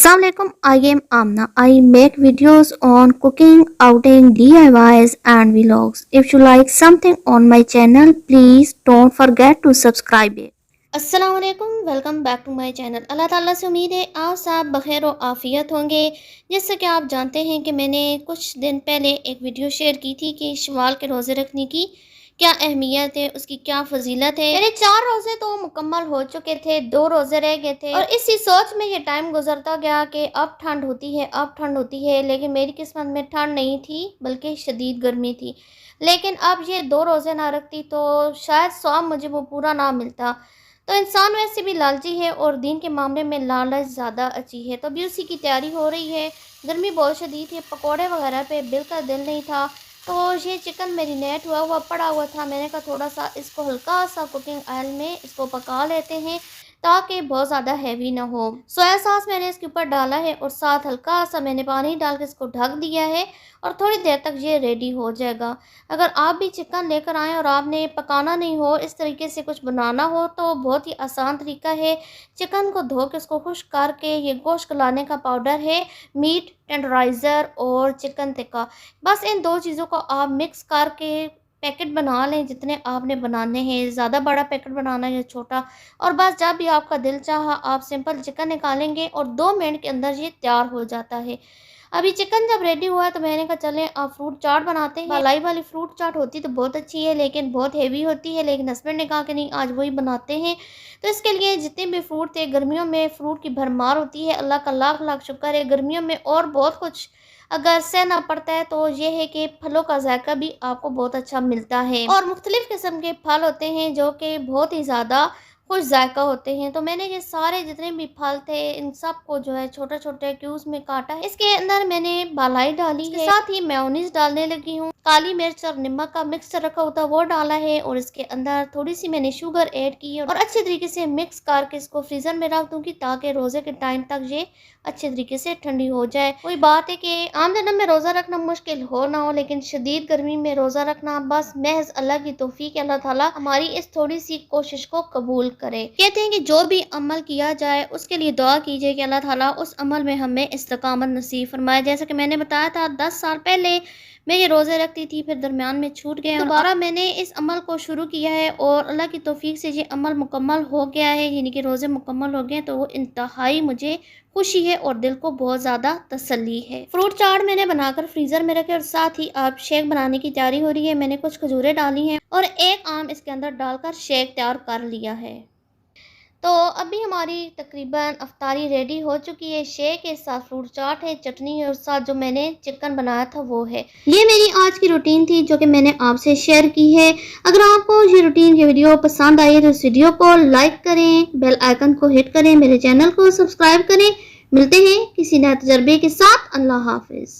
Assalamualaikum, I am Amna. I make videos on cooking, outing, DIYs and vlogs. If you like something on my channel, please don't forget to subscribe it. अस्सलाम वालेकुम, welcome back to my channel. Allah ताला से उम्मीद है आप सब बखैर और आफियत होंगे। जैसा कि आप जानते हैं कि मैंने कुछ दिन पहले एक वीडियो शेयर की थी कि शवाल के रोज़े रखने की क्या अहमियत है, उसकी क्या फजीलत है। मेरे 4 रोज़े तो मुकम्मल हो चुके थे, 2 रोज़े रह गए थे और इसी सोच में ये टाइम गुजरता गया कि अब ठंड होती है, अब ठंड होती है। लेकिन मेरी किस्मत में ठंड नहीं थी बल्कि शदीद गर्मी थी। लेकिन अब ये 2 रोज़े ना रखती तो शायद सवाब मुझे वो पूरा ना मिलता। तो इंसान वैसे भी लालची है और दीन के मामले में लालच ज़्यादा अच्छी है। तो अभी उसी की तैयारी हो रही है। गर्मी बहुत शदीद है, पकौड़े वगैरह पे बिल्कुल दिल नहीं था। तो ये चिकन मैरिनेट हुआ पड़ा हुआ था। मैंने कहा थोड़ा सा इसको हल्का सा कुकिंग ऑयल में इसको पका लेते हैं ताकि बहुत ज़्यादा हैवी ना हो। सोया सॉस मैंने इसके ऊपर डाला है और साथ हल्का सा मैंने पानी डाल के इसको ढक दिया है और थोड़ी देर तक ये रेडी हो जाएगा। अगर आप भी चिकन लेकर आएँ और आपने पकाना नहीं हो, इस तरीके से कुछ बनाना हो तो बहुत ही आसान तरीका है। चिकन को धो के उसको खुश्क करके ये गोश्त गलाने का पाउडर है, मीट टेंडराइज़र और चिकन टिक्का, बस इन 2 चीज़ों को आप मिक्स करके पैकेट बना लें जितने आपने बनाने हैं। ज़्यादा बड़ा पैकेट बनाना है या छोटा, और बस जब भी आपका दिल चाहा आप सिंपल चिकन निकालेंगे और 2 मिनट के अंदर ये तैयार हो जाता है। अभी चिकन जब रेडी हुआ है तो मैंने कहा चलें आप फ्रूट चाट बनाते हैं। मलाई वाली फ्रूट चाट होती तो बहुत अच्छी है लेकिन बहुत हेवी होती है, लेकिन हस्बैंड ने कहा कि नहीं आज वही बनाते हैं। तो इसके लिए जितने भी फ्रूट थे, गर्मियों में फ्रूट की भरमार होती है, अल्लाह का लाख लाख शुक्र है। गर्मियों में और बहुत कुछ अगर सहना पड़ता है तो ये है कि फलों का जायका भी आपको बहुत अच्छा मिलता है और मुख्तलिफ़ किस्म के फल होते हैं जो कि बहुत ही ज़्यादा खुश जायका होते हैं। तो मैंने ये सारे जितने भी फल थे इन सब को जो है छोटे छोटे क्यूब्स में काटा है। इसके अंदर मैंने बालाई डाली है, साथ ही मेयोनीज डालने लगी हूँ। काली मिर्च और नमक का मिक्सचर रखा होता वो डाला है और इसके अंदर थोड़ी सी मैंने शुगर ऐड की है और अच्छे तरीके से मिक्स करके इसको फ्रीजर में रख दूंगी ताकि रोजे के टाइम तक ये अच्छे तरीके से ठंडी हो जाए। कोई बात है कि आम दिनों में रोज़ा रखना मुश्किल हो ना हो, लेकिन शदीद गर्मी में रोज़ा रखना बस महज अल्लाह की तौफीक है। अल्लाह ताला हमारी इस थोड़ी सी कोशिश को कबूल करे। कहते हैं कि जो भी अमल किया जाए उसके लिए दुआ कीजिए कि अल्लाह ताला उस अमल में हमें इस्तिकामत नसीब फरमाए। जैसा कि मैंने बताया था 10 साल पहले मैं ये रोज़े रखती थी, फिर दरमियान में छूट गए, दोबारा मैंने इस अमल को शुरू किया है और अल्लाह की तौफीक से ये अमल मुकम्मल हो गया है, यानी कि रोज़े मुकम्मल हो गए। तो वो इंतहाई मुझे खुशी है और दिल को बहुत ज़्यादा तसल्ली है। फ्रूट चाट मैंने बनाकर फ्रीज़र में रखे और साथ ही अब शेक बनाने की तैयारी हो रही है। मैंने कुछ खजूरें डाली हैं और एक आम इसके अंदर डालकर शेक तैयार कर लिया है। तो अभी हमारी तकरीबन अफ्तारी रेडी हो चुकी है। शेक के साथ फ्रूट चाट है, चटनी है और साथ जो मैंने चिकन बनाया था वो है। ये मेरी आज की रूटीन थी जो कि मैंने आपसे शेयर की है। अगर आपको ये रूटीन की वीडियो पसंद आई है तो इस वीडियो को लाइक करें, बेल आइकन को हिट करें, मेरे चैनल को सब्सक्राइब करें। मिलते हैं किसी नए तजर्बे के साथ। अल्लाह हाफिज।